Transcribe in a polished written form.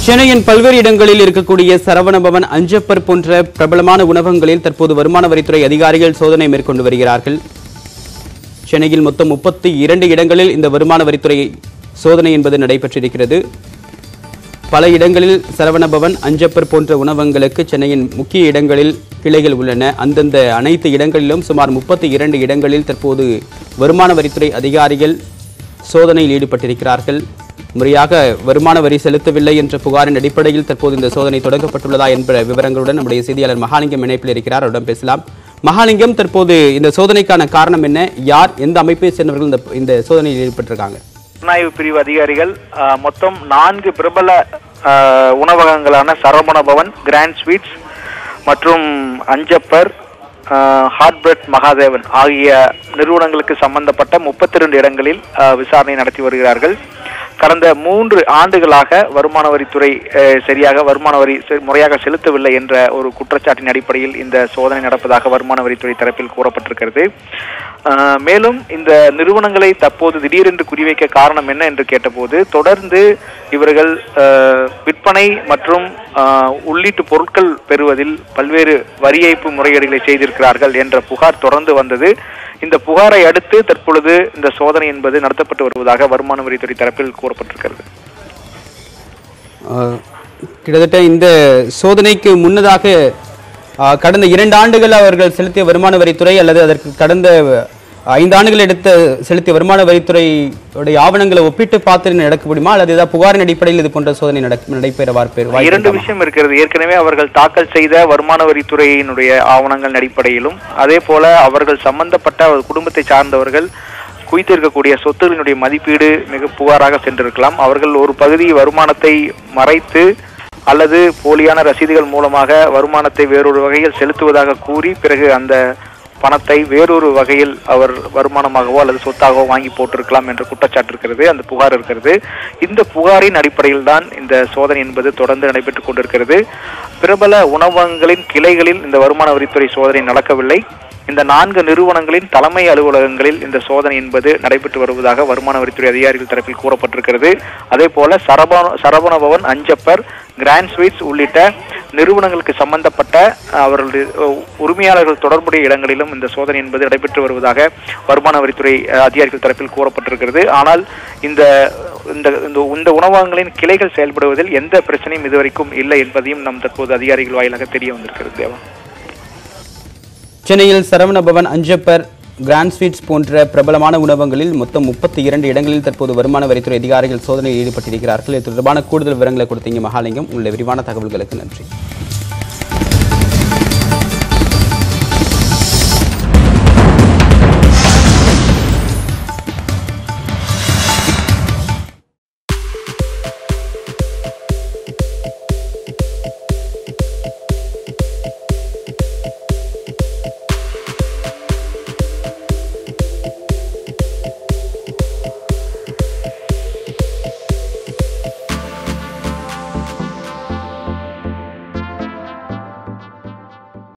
சென்னையின் பல்வேறு இடங்களில் இருக்கக்கூடிய சரவணபவன், அஞ்சப்பர் போன்ற பிரபலமான உணவகங்களில் தற்போது வருமான வரித்துறை அதிகாரிகள் சோதனை மேற்கொண்டு வருகிறார்கள். சென்னையில் மொத்தம் 32 இடங்களில் இந்த வருமான வரித்துறை சோதனை என்பது நடைபெற்றிருக்கிறது. பல இடங்களில் சரவணபவன், அஞ்சப்பர் போன்ற உணவகங்களுக்கு சென்னையின் முக்கிய இடங்களில் கிளைகள் உள்ளன. அந்தந்த அனைத்து இடங்களிலும் சுமார் 32 இடங்களில் தற்போது வருமான வரித்துறை அதிகாரிகள் சோதனையில் ஈடுபட்டிருக்கிறார்கள். முறையாக வருமான வரி செலுத்தவில்லை என்ற புகாரின் அடிப்படையில் தற்போது இந்த சோதனை தொடங்கப்பட்டுள்ளதா என்ற விவரங்களுடன் நம்முடைய செய்தியாளர் மகாலிங்கம் இணைப்பில் இருக்கிறார். அவரிடம் பேசலாம். மகாலிங்கம், தற்போது இந்த சோதனைக்கான காரணம் என்ன? யார், எந்த அமைப்பை சேர்ந்தவர்கள் இந்த சோதனையில் ஈடுபட்டிருக்காங்க? புலனாய்வு பிரிவு அதிகாரிகள் மொத்தம் 4 பிரபல உணவகங்களான சரவணபவன், கிராண்ட் ஸ்வீட்ஸ் மற்றும் அஞ்சப்பர், ஹாட் பிரெட் மகாதேவன் ஆகிய நிறுவனங்களுக்கு சம்பந்தப்பட்ட 32 இடங்களில் விசாரணை நடத்தி வருகிறார்கள். கடந்த 3 ஆண்டுகளாக வருமான வரித்துறை சரியாக வருமான வரி முறையாக செலுத்தவில்லை என்ற ஒரு குற்றச்சாட்டின் அடிப்படையில் இந்த சோதனை நடப்பதாக வருமான வரித்துறை தரப்பில் கூறப்பட்டிருக்கிறது. மேலும் இந்த நிறுவனங்களை தற்போது திடீரென்று குறிவைக்க காரணம் என்ன என்று கேட்டபோது, தொடர்ந்து இவர்கள் விற்பனை மற்றும் உள்ளீட்டு பொருட்கள் பெறுவதில் பல்வேறு வரி ஏய்ப்பு முறைகேடுகளை செய்திருக்கிறார்கள் என்ற புகார் தொடர்ந்து வந்தது. இந்த புகாரை அடுத்து தற்பொழுது இந்த சோதனை என்பது நடத்தப்பட்டு வருவதாக வருமான வரித்துறை தரப்பில் கூறப்பட்டிருக்கிறது. கிட்டத்தட்ட இந்த சோதனைக்கு முன்னதாக கடந்த 2 ஆண்டுகள் அவர்கள் செலுத்திய வருமான வரித்துறை அல்லது அதற்கு கடந்த 5 ஆண்டுகள் எடுத்த செலுத்திய வருமான வரித்துறையுடைய ஆவணங்களை ஒப்பிட்டு பார்த்து நடக்க முடியுமா, அல்லது ஏதாவது புகாரின் அடிப்படையில் இது போன்ற சோதனை நடைபெற வாய்ப்பு? 2 விஷயம் இருக்கிறது. ஏற்கனவே அவர்கள் தாக்கல் செய்த வருமான வரித்துறையினுடைய ஆவணங்கள் அடிப்படையிலும், அதே போல அவர்கள் சம்பந்தப்பட்ட குடும்பத்தை சார்ந்தவர்கள் குவித்திருக்கக்கூடிய சொத்துகளினுடைய மதிப்பீடு மிக புகாராக சென்றிருக்கலாம். அவர்கள் ஒரு பகுதி வருமானத்தை மறைத்து அல்லது போலியான ரசீதுகள் மூலமாக வருமானத்தை வேறொரு வகையில் செலுத்துவதாக கூறி பிறகு அந்த பணத்தை வேறொரு வகையில் அவர் வருமானமாகவோ அல்லது சொத்தாகவோ வாங்கி போட்டிருக்கலாம் என்ற குற்றச்சாட்டு இருக்கிறது, அந்த புகார் இருக்கிறது. இந்த புகாரின் அடிப்படையில் தான் இந்த சோதனை என்பது தொடர்ந்து நடைபெற்றுக் கொண்டிருக்கிறது. பிரபல உணவகங்களின் கிளைகளில் இந்த வருமான வரித்துறை சோதனை நடக்கவில்லை. இந்த 4 நிறுவனங்களின் தலைமை அலுவலகங்களில் இந்த சோதனை என்பது நடைபெற்று வருவதாக வருமான வரித்துறை அதிகாரிகள் தரப்பில் கூறப்பட்டிருக்கிறது. அதே போல சரவணபவன், அஞ்சப்பர், கிராண்ட் ஸ்வீட்ஸ் உள்ளிட்ட நிறுவனங்களுக்கு சம்பந்தப்பட்ட அவர்களுடைய உரிமையாளர்கள் தொடர்புடைய இடங்களிலும் இந்த சோதனை என்பது நடைபெற்று வருவதாக வருமான வரித்துறை அதிகாரிகள் தரப்பில் கூறப்பட்டிருக்கிறது. ஆனால் இந்த உணவகங்களின் கிளைகள் செயல்படுவதில் எந்த பிரச்சனையும் இதுவரைக்கும் இல்லை என்பதையும் நம் தற்போது அதிகாரிகள் வாயிலாக தெரிய வந்திருக்கிறது. தேவா, சென்னையில் சரவணபவன், அஞ்சப்பர், கிராண்ட் ஸ்வீட்ஸ் போன்ற பிரபலமான உணவகங்களில் மொத்தம் 32 இடங்களில் தற்போது வருமான வரித்துறை அதிகாரிகள் சோதனையில் ஈடுபட்டிருக்கிறார்கள். இது தொடர்பான கூடுதல் விவரங்களை கொடுத்தீங்க மகாலிங்கம். உங்களுடைய விரிவான தகவல்களுக்கு நன்றி.